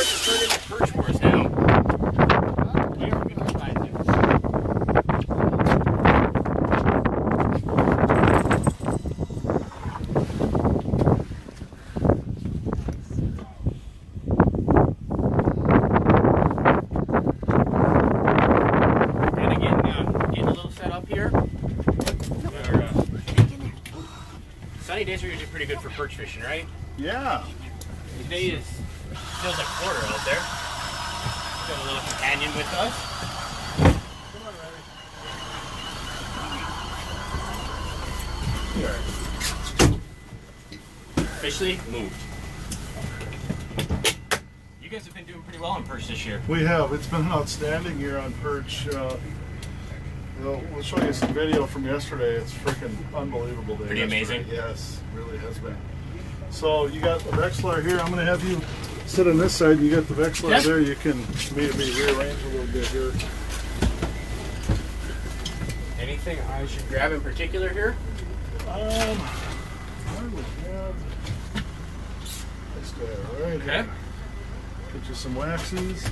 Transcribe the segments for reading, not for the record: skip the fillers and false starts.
guys have turned into Perch Wars now. We are going to find you. We're going to get a little set up here. Sunny days are usually pretty good for perch fishing, right? Yeah. Today feels like quarter out there. Got a little companion with us. Come on, Riley. Here. Officially moved. You guys have been doing pretty well on perch this year. We have. It's been outstanding here on perch. We'll show you some video from yesterday. It's freaking unbelievable day. Pretty amazing. Yes, really has been. So you got the Vexlar here. I'm going to have you sit on this side. You got the Vexlar Yep. there. You can maybe rearrange a little bit here. Anything I should grab in particular here? I would have this guy right Okay. here. Get you some waxies.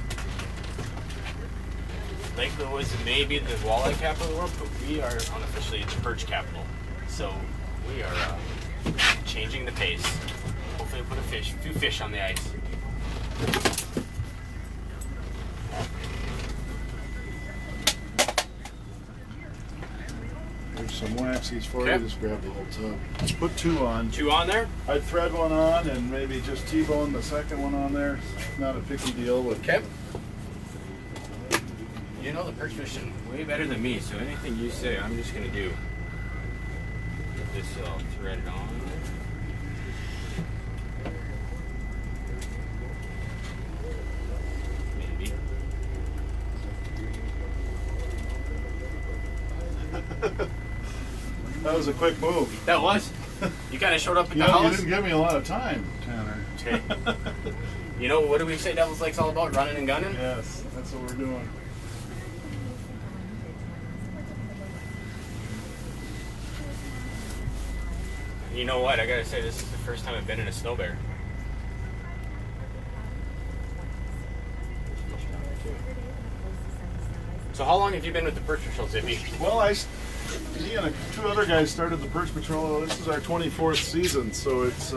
Lake Lewis may be the walleye capital of the world, but we are unofficially the perch capital. So we are changing the pace. Hopefully we'll put a few fish on the ice. There's some waxies for Okay. you. Just grab the whole tub. Put 2 on. 2 on there? I'd thread one on and maybe just T-bone the second one on there. Not a picky deal. But Okay. You know the perch fishing way better than me, so anything you say, I'm just gonna do. Get this all threaded on. Maybe. that was a quick move. That was. You kind of showed up at the You house. didn't give me a lot of time, Tanner. Okay. You know, what do we say Devil's Lake's all about? Running and gunning? Yes, that's what we're doing. You know what? I gotta say, this is the first time I've been in a snow bear. So how long have you been with the Perch Patrol, Zippy? Well, me and 2 other guys started the Perch Patrol. This is our 24th season, so it's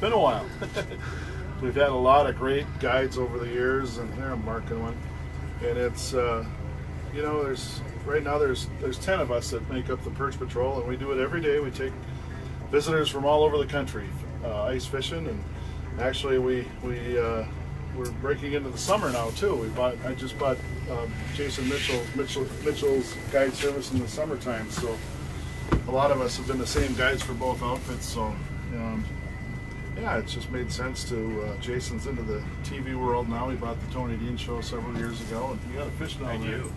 been a while. We've had a lot of great guides over the years, and there I'm marking one. And it's you know, right now there's 10 of us that make up the Perch Patrol, and we do it every day. We take visitors from all over the country ice fishing, and actually we're breaking into the summer now too. I just bought Jason Mitchell's guide service in the summertime, so a lot of us have been the same guides for both outfits. So yeah, it's just made sense to. Jason's into the TV world now. He bought the Tony Dean show several years ago, and you got to fish now. I do.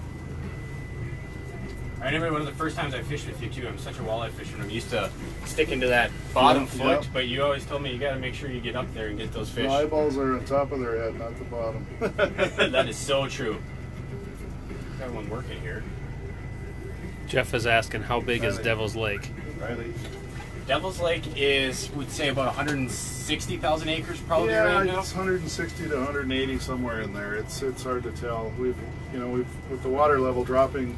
I remember one of the first times I fished with you too. I'm such a walleye fisherman. I'm used to sticking to that bottom foot, but you always told me you got to make sure you get up there and get those fish. The eyeballs are on top of their head, not the bottom. That is so true. Got one working here. Jeff is asking, how big is Devil's Lake? Riley. Devil's Lake is, we'd say, about 160,000 acres probably right now. It's 160 to 180 somewhere in there. It's hard to tell. We've with the water level dropping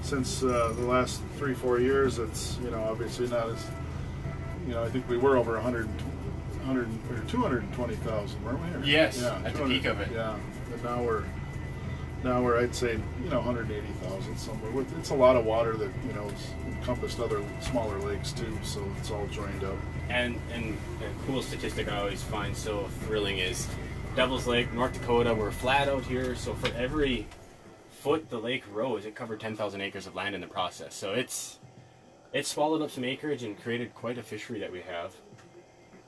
since the last 3-4 years. It's obviously not as I think we were over 100 or 220,000, weren't we? Or, Yes, yeah, at the peak of it. Yeah, and now we're I'd say 180,000 somewhere. It's a lot of water that has encompassed other smaller lakes too, so it's all joined up. And a cool statistic I always find so thrilling is Devil's Lake, North Dakota. We're flat out here, so for every foot the lake rose, it covered 10,000 acres of land in the process. So it swallowed up some acreage and created quite a fishery that we have.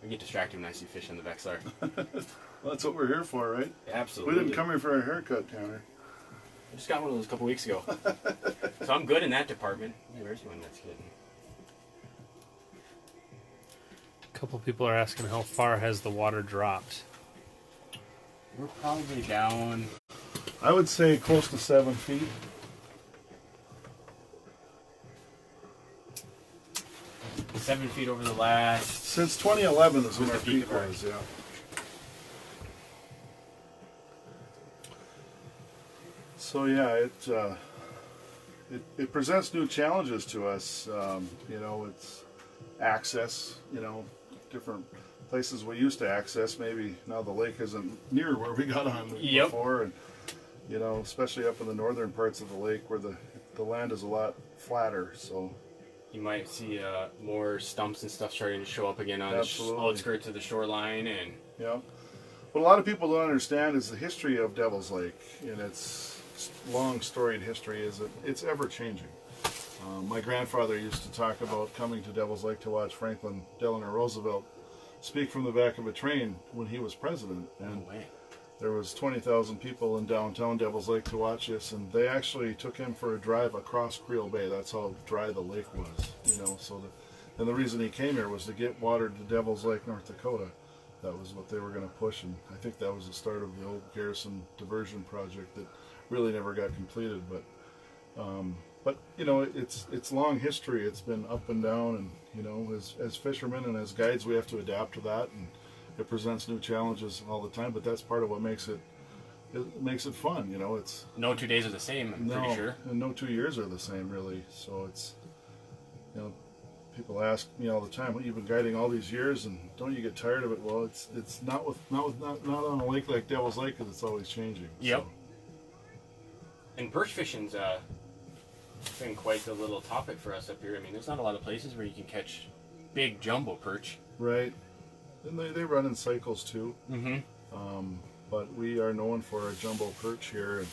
I get distracted when I see fish on the Vexlar. Well, that's what we're here for, right? Absolutely. We didn't come here for a haircut, Tanner. I just got one of those a couple weeks ago. So I'm good in that department. Where's one that's good? A couple people are asking, how far has the water dropped? We're probably down. I would say close to 7 feet. $7 feet over the last. Since 2011 is when With our the peak peak of ours. was, yeah. So yeah, it presents new challenges to us. You know, it's access. You know, different places we used to access. Maybe now the lake isn't near where we got on before, and you know, especially up in the northern parts of the lake where the land is a lot flatter. So you might see more stumps and stuff starting to show up again on Absolutely. the outskirts of the shoreline, and yeah. What a lot of people don't understand is the history of Devil's Lake, and its long storied history is that it's ever changing. My grandfather used to talk about coming to Devil's Lake to watch Franklin Delano Roosevelt speak from the back of a train when he was president, and there was 20,000 people in downtown Devil's Lake to watch this, and they actually took him for a drive across Creel Bay. That's how dry the lake was, you know. So, and the reason he came here was to get water to Devil's Lake, North Dakota. That was what they were going to push, and I think that was the start of the old Garrison diversion project that really never got completed. But you know, it's long history. It's been up and down, and you know, as fishermen and as guides, we have to adapt to that, and it presents new challenges all the time. But that's part of what makes it fun. You know, it's no 2 days are the same. I'm pretty sure, and no 2 years are the same, really. So it's, you know, people ask me all the time, well, you've been guiding all these years, and don't you get tired of it? Well, it's not on a lake like Devil's Lake, because it's always changing. Yep. So. And perch fishing's been quite the little topic for us up here. I mean, there's not a lot of places where you can catch big jumbo perch. Right. And they run in cycles too. Mm-hmm. But we are known for our jumbo perch here, and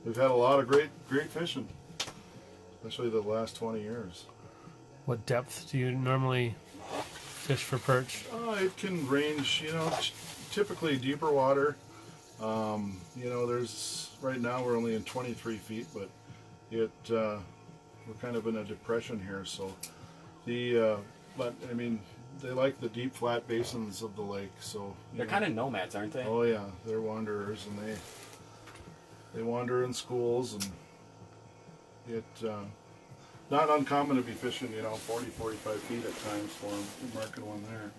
we've had a lot of great fishing, especially the last 20 years. What depth do you normally fish for perch? It can range, you know, typically deeper water. You know, right now we're only in 23 feet, but we're kind of in a depression here, so but I mean, they like the deep flat basins of the lake, so they're kind of nomads, aren't they? Oh yeah, they're wanderers, and they wander in schools, and not uncommon to be fishing, you know, 40, 45 feet at times for them. You're marking one there.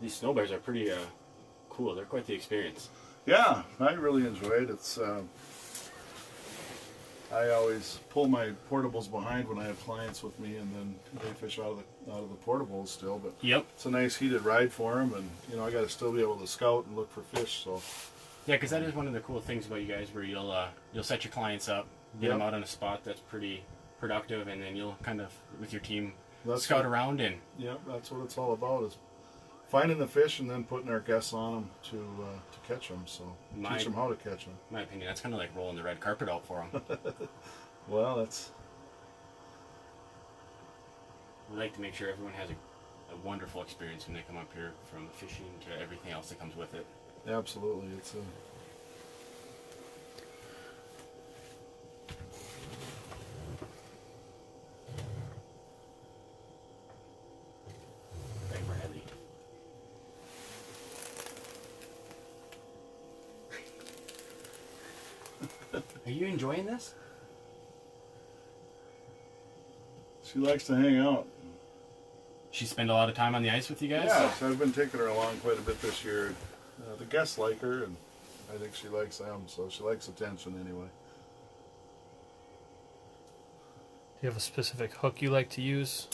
These snow bears are pretty cool. They're quite the experience. Yeah, I really enjoy it. It's I always pull my portables behind when I have clients with me, and then they fish out of the portables still. But yep, it's a nice heated ride for them, and you know, I got to still be able to scout and look for fish. So yeah, because that is one of the cool things about you guys, where you'll set your clients up, get them out on a spot that's pretty productive, and then you'll kind of with your team scout around and. Yeah, that's what it's all about, is finding the fish and then putting our guests on them to catch them. So teach them how to catch them. In my opinion, that's kind of like rolling the red carpet out for them. Well, that's. We like to make sure everyone has a wonderful experience when they come up here, from the fishing to everything else that comes with it. Absolutely, it's a. Are you enjoying this? She likes to hang out. She spend a lot of time on the ice with you guys? Yeah, so I've been taking her along quite a bit this year. The guests like her, and I think she likes them, so she likes attention anyway. Do you have a specific hook you like to use?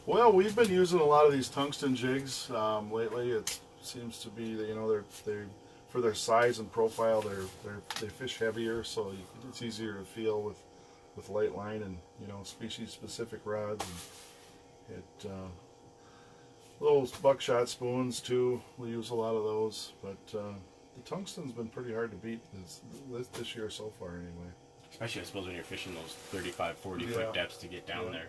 Well, we've been using a lot of these tungsten jigs lately. It seems to be, you know, they for their size and profile, they fish heavier, so it's easier to feel with light line and, you know, species specific rods. And little buckshot spoons too. We use a lot of those, but the tungsten's been pretty hard to beat this year so far, anyway. Especially, I suppose, when you're fishing those 35, 40 foot depths to get down there.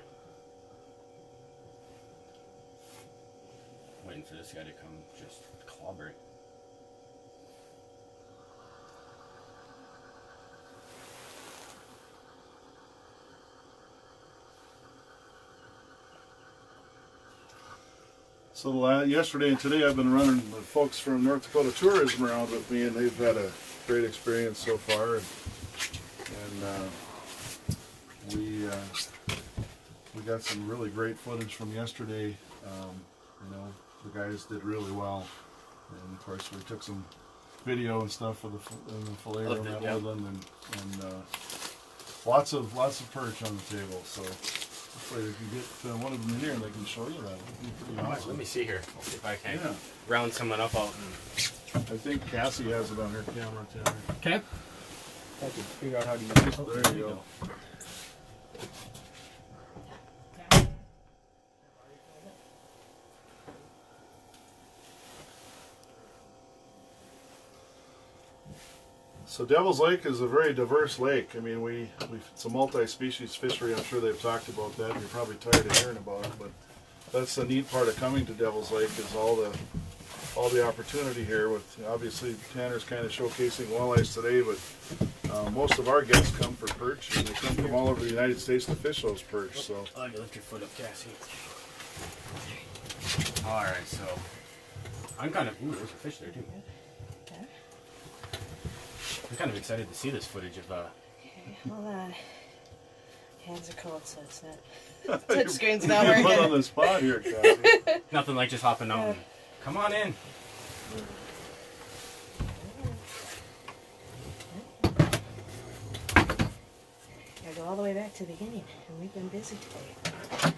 Waiting for this guy to come just clobber it. So yesterday and today I've been running the folks from North Dakota Tourism around with me, and they've had a great experience so far. And we got some really great footage from yesterday. You know, the guys did really well, and of course we took some video and stuff for the fillet room at Woodland, and lots of perch on the table. So hopefully we can get one of them in here and they can show you that. It'd be pretty awesome. Let me see here. I'll see if I can round someone up out. I think Cassie has it on her camera too. Okay. I can figure out how to use it. There you go. So Devil's Lake is a very diverse lake. I mean, it's a multi-species fishery. I'm sure they've talked about that. You're probably tired of hearing about it, but that's the neat part of coming to Devil's Lake is all the opportunity here. With obviously Tanner's kind of showcasing walleyes today, but most of our guests come for perch, and they come from all over the United States to fish those perch. So I'll have you lift your foot up, Cassie. All right, so I'm kind of there's a fish there too. I'm kind of excited to see this footage of. Okay, hold on. Hands are cold, so it's not. Touch screen's not working. Put on the spot here, Cassie. Nothing like just hopping out. And, come on in. Gotta go all the way back to the beginning, and we've been busy today.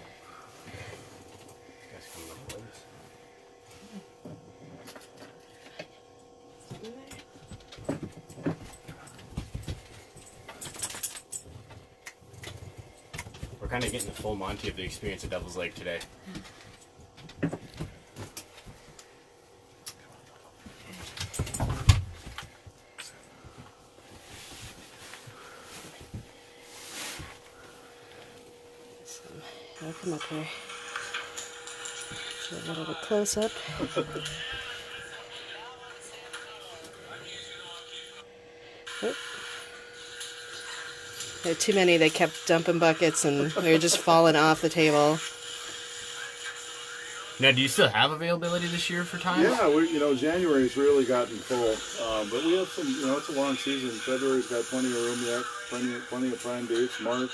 We're kind of getting the full Monty of the experience of Devil's Lake today. I'll come up here. Get a little bit close up. Oh. There were too many. They kept dumping buckets, and they were just falling off the table. Now, do you still have availability this year for time? Yeah, January's really gotten full, but we have some. It's a long season. February's got plenty of room yet. Plenty of prime dates. March.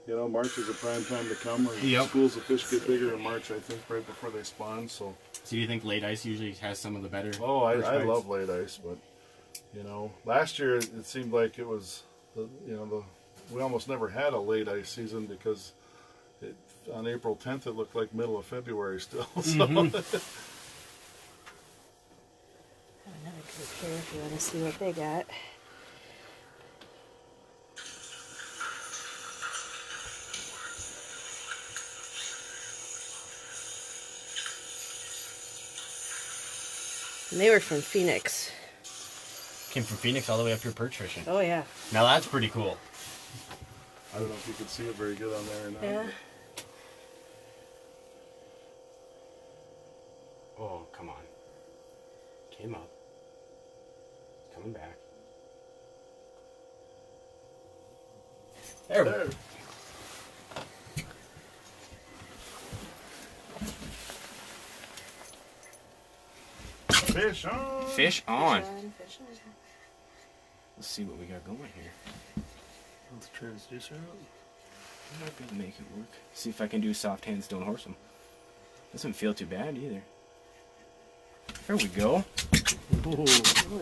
March is a prime time to come. Schools of fish get bigger in March, I think, right before they spawn. So do you think late ice usually has some of the better? Oh, I love late ice, but last year it seemed like it was, we almost never had a late ice season because on April 10th it looked like middle of February still. So. Another group here if you want to see what they got. And they were from Phoenix. Came from Phoenix all the way up here perch fishing. Oh, yeah. Now that's pretty cool. I don't know if you can see it very good on there or not. Yeah. Oh, come on. Came up. Coming back. There we go. Fish on! Fish on. Fish on. Let's see what we got going here. Let's transducer out. I might be able to make it work. See if I can do soft hands, don't horse them. Doesn't feel too bad either. There we go. Ooh,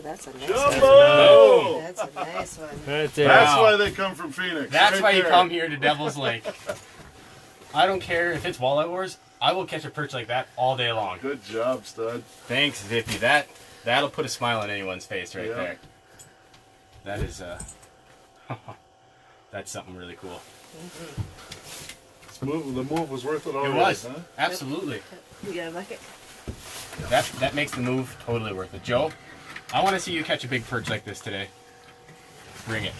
that's a nice Jumbo! one. That's a nice one. Right there. That's why they come from Phoenix. That's why you come here to Devil's Lake. I don't care if it's Walleye Wars. I will catch a perch like that all day long. Good job, stud. Thanks, Zippy. That'll put a smile on anyone's face right there. That is that's something really cool. The move was worth it already. It was, huh? absolutely. You got a bucket? That makes the move totally worth it. Joe, I want to see you catch a big perch like this today. Bring it.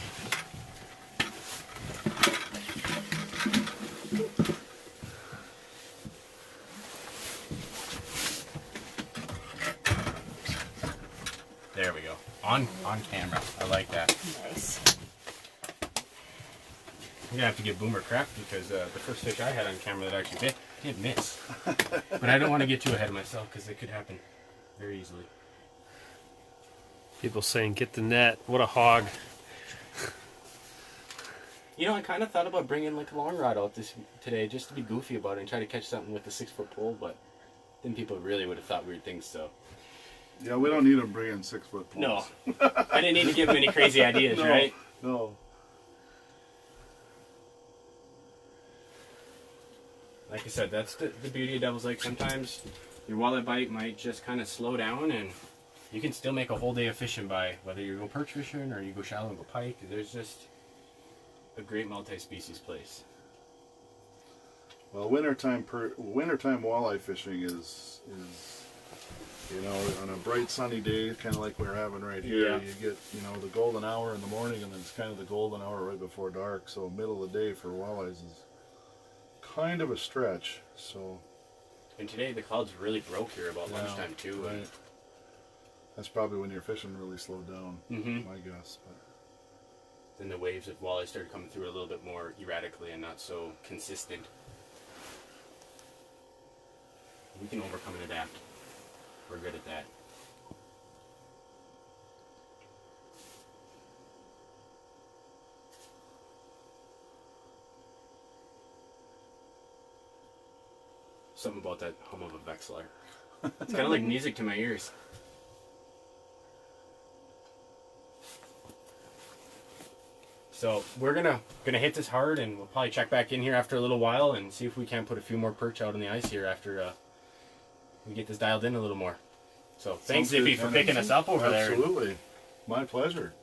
There we go. On camera. I like that. Nice. I'm gonna have to give Boomer crap because the first fish I had on camera that actually bit did miss. But I don't want to get too ahead of myself because it could happen very easily. People saying, get the net. What a hog. You know, I kind of thought about bringing like a long rod out today just to be goofy about it and try to catch something with a 6-foot pole, but then people really would have thought weird things. So Yeah, we don't need to bring in 6-foot poles. no, I didn't need to give them any crazy ideas, No, right? no. Like I said, that's the beauty of Devil's Lake. Sometimes your walleye bite might just kind of slow down, and you can still make a whole day of fishing by whether you go perch fishing or you go shallow and go pike. There's just a great multi-species place. Well, wintertime walleye fishing is you know, on a bright sunny day, kind of like we're having right here. Yeah. You get, you know, the golden hour in the morning, and then it's kind of the golden hour right before dark. So middle of the day for walleyes is kind of a stretch. So. And today the clouds really broke here about lunchtime too. Right. That's probably when your fishing really slowed down. Mm-hmm. My guess. But. Then the waves of walleye started coming through a little bit more erratically and not so consistent. We can overcome and adapt. We're good at that. Something about that hum of a Vexler. It's kind of like music to my ears. So we're gonna hit this hard, and we'll probably check back in here after a little while and see if we can put a few more perch out on the ice here after we get this dialed in a little more. So thanks, Zippy, for picking us up over there. Absolutely. My pleasure.